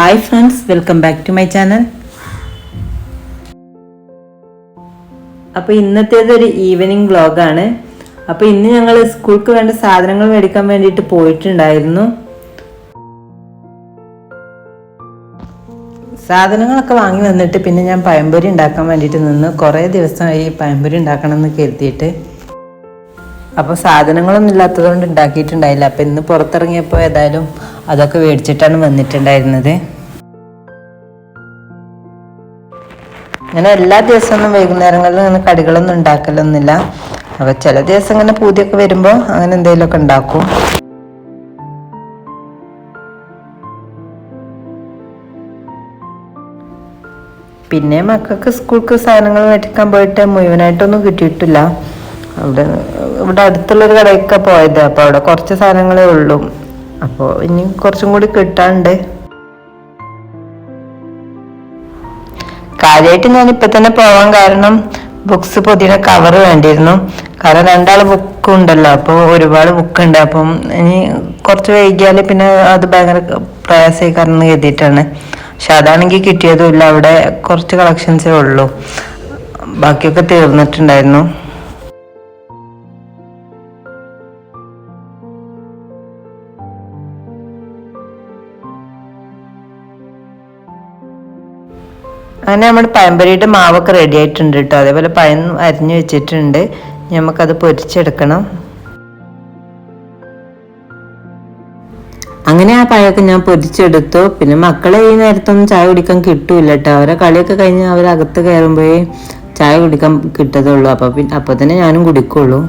Hi friends, welcome back to my channel. അപ്പോൾ ഇന്നത്തേതൊരു evening വ്ളോഗാണ്. അപ്പോൾ ഇന്ന് ഞങ്ങൾ സ്കൂൾക്ക് വേണ്ട സാധനങ്ങൾ മേടിക്കാൻ വേണ്ടിയിട്ട് പോയിട്ടുണ്ടായിരുന്നു. സാധനങ്ങളൊക്കെ വാങ്ങി വന്നിട്ട് പിന്നെ ഞാൻ പഴംപൊരി ഉണ്ടാക്കാൻ വേണ്ടിയിട്ട് നിന്ന്. കുറേ ദിവസമായി പഴംപൊരി ഉണ്ടാക്കണം എന്ന് കരുതിയിട്ട്. അപ്പോൾ സാധനങ്ങളൊന്നും ഇല്ലാത്തതുകൊണ്ട് ഉണ്ടാക്കിയിട്ടുണ്ടായില്ല. അപ്പോൾ ഇന്ന് പുറത്തിറങ്ങിയപ്പോൾ ഏതായാലും അതൊക്കെ മേടിച്ചിട്ടാണ് വന്നിട്ടുണ്ടായിരുന്നത്. അങ്ങനെ എല്ലാ ദിവസമൊന്നും വൈകുന്നേരങ്ങളിൽ അങ്ങനെ കടികളൊന്നും ഉണ്ടാക്കലൊന്നുമില്ല. അപ്പോൾ ചില ദിവസം ഇങ്ങനെ പൂതിയൊക്കെ വരുമ്പോൾ അങ്ങനെ എന്തെങ്കിലുമൊക്കെ ഉണ്ടാക്കും. പിന്നെ മക്കൾക്ക് സ്കൂൾക്ക് സാധനങ്ങൾ മേടിക്കാൻ പോയിട്ട് മുഴുവനായിട്ടൊന്നും കിട്ടിയിട്ടില്ല. ഇവിടെ അടുത്തുള്ളൊരു കടയൊക്കെ പോയത്. അപ്പോൾ അവിടെ കുറച്ച് സാധനങ്ങളേ ഉള്ളൂ. അപ്പോൾ ഇനി കുറച്ചും കൂടി കിട്ടാണ്ട്. കാര്യമായിട്ട് ഞാൻ ഇപ്പം തന്നെ പോകാൻ കാരണം ബുക്സ് പൊതിയുടെ കവർ വേണ്ടിയിരുന്നു. കാരണം 2 ബുക്ക് ഉണ്ടല്ലോ, അപ്പോൾ ഒരുപാട് ബുക്ക് ഉണ്ട്. അപ്പം ഇനി കുറച്ച് വൈകിയാൽ പിന്നെ അത് ഭയങ്കര പ്രയാസമായി കാരണം കരുതിയിട്ടാണ്. പക്ഷെ അതാണെങ്കിൽ കിട്ടിയതുമില്ല. അവിടെ കുറച്ച് കളക്ഷൻസേ ഉള്ളൂ, ബാക്കിയൊക്കെ തീർന്നിട്ടുണ്ടായിരുന്നു. അങ്ങനെ നമ്മുടെ പഴംപൊരിയുടെ മാവൊക്കെ റെഡി ആയിട്ടുണ്ട് കേട്ടോ. അതേപോലെ പഴം അരിഞ്ഞു വെച്ചിട്ടുണ്ട്. നമുക്കത് പൊരിച്ചെടുക്കണം. അങ്ങനെ ആ പഴമൊക്കെ ഞാൻ പൊരിച്ചെടുത്തു. പിന്നെ മക്കളെ ഈ നേരത്തൊന്നും ചായ കുടിക്കാൻ കിട്ടൂല കേട്ടോ. അവരെ കളിയൊക്കെ കഴിഞ്ഞ് അവരകത്ത് കയറുമ്പോഴേ ചായ കുടിക്കാൻ കിട്ടത്തുള്ളൂ. അപ്പോൾ തന്നെ ഞാനും കുടിക്കുള്ളൂ.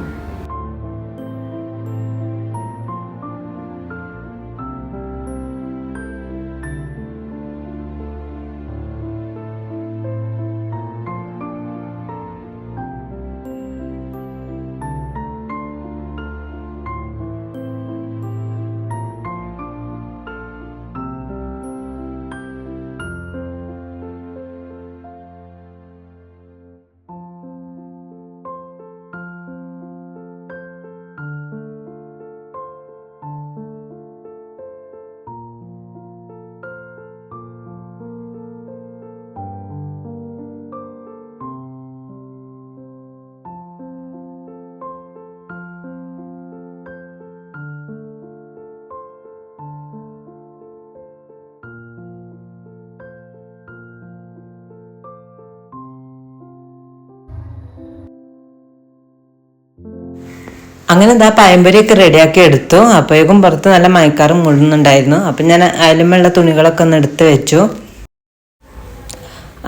അങ്ങനെ എന്താ പഴംപൊരിയൊക്കെ റെഡിയാക്കി എടുത്തു. അപ്പോഴേക്കും പുറത്ത് നല്ല മഴക്കാറും മുഴുന്നുണ്ടായിരുന്നു. അപ്പം ഞാൻ അയലുമുള്ള തുണികളൊക്കെ ഒന്ന് എടുത്ത് വെച്ചു.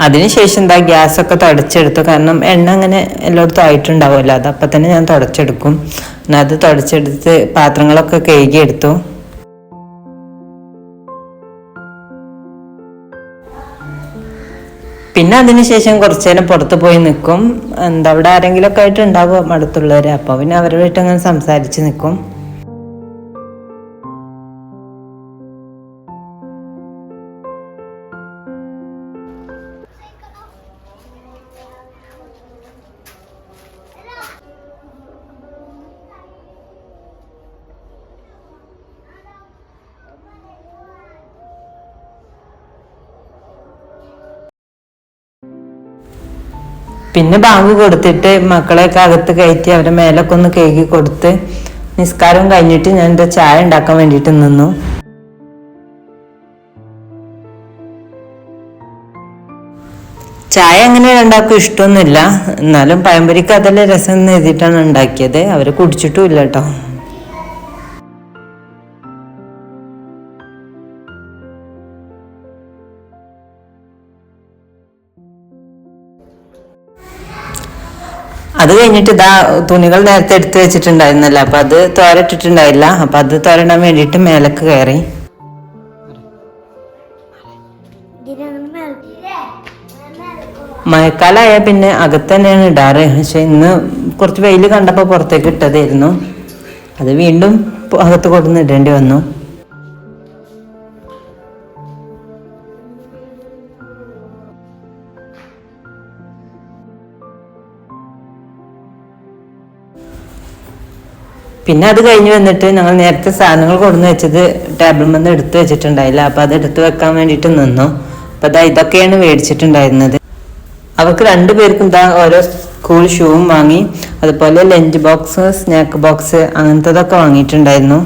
അതിനുശേഷം എന്താ ഗ്യാസൊക്കെ തുടച്ചെടുത്തു. കാരണം എണ്ണ അങ്ങനെ എല്ലായിടത്തും ആയിട്ടുണ്ടാവുമല്ലോ, അത് അപ്പം തന്നെ ഞാൻ തുടച്ചെടുക്കും. അത് തുടച്ചെടുത്ത് പാത്രങ്ങളൊക്കെ കഴുകിയെടുത്തു. പിന്നെ അതിനുശേഷം കുറച്ചു നേരം പുറത്ത് പോയി നിൽക്കും. അവിടെ ആരെങ്കിലുമൊക്കെ ആയിട്ട് ഉണ്ടാവും അടുത്തുള്ളവർ. അപ്പോൾ പിന്നെ അവരുമായിട്ട് അങ്ങനെ സംസാരിച്ച് നിൽക്കും. പിന്നെ ബാങ്ക് കൊടുത്തിട്ട് മക്കളെയൊക്കെ അകത്ത് കയറ്റി അവരെ മേലൊക്കെ ഒന്ന് കഴുകി കൊടുത്ത് നിസ്കാരം കഴിഞ്ഞിട്ട് ഞാൻ എന്താ ചായ ഉണ്ടാക്കാൻ വേണ്ടിയിട്ട് നിന്നു. ചായ അങ്ങനെ രണ്ടാൾക്കും ഇഷ്ടമൊന്നുമില്ല. എന്നാലും പഴംപൊരിക്ക് അതെല്ലാം രസം എന്ന് എഴുതിയിട്ടാണ് ഉണ്ടാക്കിയത്. അവർ കുടിച്ചിട്ടുമില്ല കേട്ടോ. അത് കഴിഞ്ഞിട്ട് ഇതാ തുണികൾ നേരത്തെ എടുത്ത് വെച്ചിട്ടുണ്ടായിരുന്നല്ലോ, അപ്പം അത് തോരട്ടിട്ടുണ്ടായില്ല. അപ്പം അത് തോരണ്ടാൻ വേണ്ടിയിട്ട് മേലക്ക് കയറി. മഴക്കാലമായ പിന്നെ അകത്ത് തന്നെയാണ് ഇടാറ്. പക്ഷെ ഇന്ന് കുറച്ച് വെയിൽ കണ്ടപ്പോൾ പുറത്തേക്ക് ഇട്ടതായിരുന്നു. അത് വീണ്ടും അകത്ത് കൊടുന്ന് ഇടേണ്ടി വന്നു. പിന്നെ അത് കഴിഞ്ഞ് വന്നിട്ട് ഞങ്ങൾ നേരത്തെ സാധനങ്ങൾ കൊണ്ടുവന്ന് വെച്ചത് ടേബിളിൽ നിന്ന് എടുത്ത് വെച്ചിട്ടുണ്ടായില്ല. അപ്പം അത് എടുത്ത് വെക്കാൻ വേണ്ടിയിട്ട് നിന്നു. അപ്പം അതാ ഇതൊക്കെയാണ് മേടിച്ചിട്ടുണ്ടായിരുന്നത്. അവർക്ക് രണ്ടുപേർക്കും ഇതാ ഓരോ സ്കൂൾ ഷൂവും വാങ്ങി, അതുപോലെ ലഞ്ച് ബോക്സ്, സ്നാക്ക് ബോക്സ് അങ്ങനത്തതൊക്കെ വാങ്ങിയിട്ടുണ്ടായിരുന്നു.